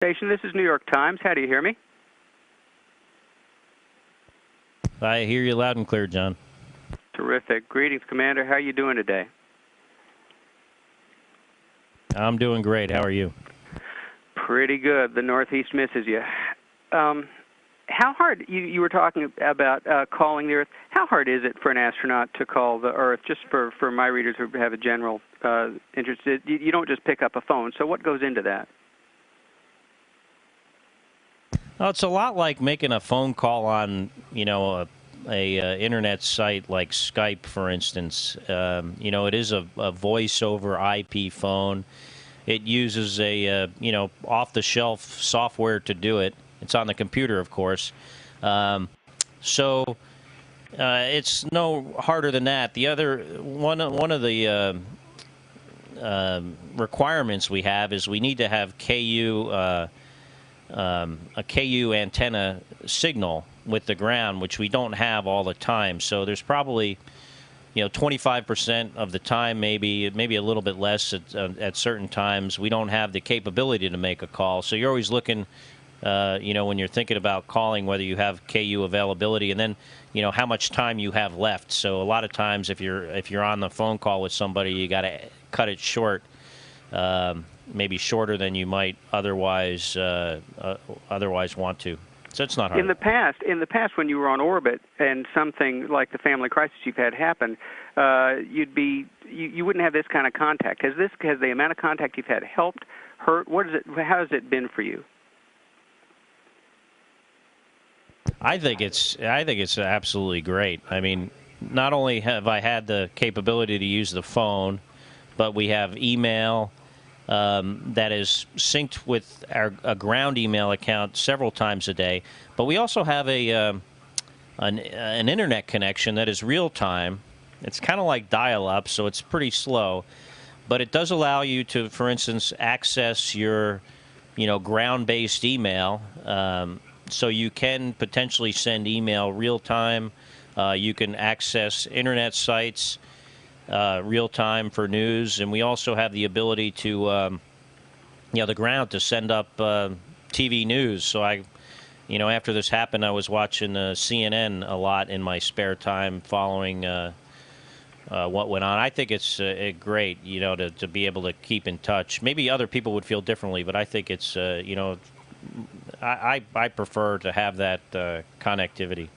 Station, this is New York Times. How do you hear me? I hear you loud and clear, John. Terrific. Greetings, Commander. How are you doing today? I'm doing great. How are you? Pretty good. The Northeast misses you. How hard, you were talking about calling the Earth, how hard is it for an astronaut to call the Earth? Just for my readers who have a general interest, you don't just pick up a phone, so what goes into that? Well, it's a lot like making a phone call on, a internet site like Skype, for instance. It is a voice over IP phone. It uses a off-the-shelf software to do it. It's on the computer, of course. It's no harder than that. The other one of the requirements we have is we need to have a KU antenna signal with the ground, which we don't have all the time. So there's probably 25% of the time, maybe a little bit less at certain times, we don't have the capability to make a call. So you're always looking, when you're thinking about calling, whether you have KU availability, and then how much time you have left. So a lot of times, if you're on the phone call with somebody, you got to cut it short, maybe shorter than you might otherwise want to. So it's not hard. In the past, when you were on orbit and something like the family crisis you've had happen, you wouldn't have this kind of contact. Has the amount of contact you've had helped, hurt? How has it been for you? I think it's absolutely great. I mean, not only have I had the capability to use the phone, but we have email that is synced with a ground email account several times a day. But we also have an internet connection that is real time. It's kind of like dial-up, so it's pretty slow, but it does allow you to, for instance, access your ground-based email. So you can potentially send email real time. You can access internet sites real time for news, and we also have the ability to, the ground to send up TV news. So after this happened, I was watching CNN a lot in my spare time, following what went on. I think it's great, to be able to keep in touch. Maybe other people would feel differently, but I think it's I prefer to have that connectivity.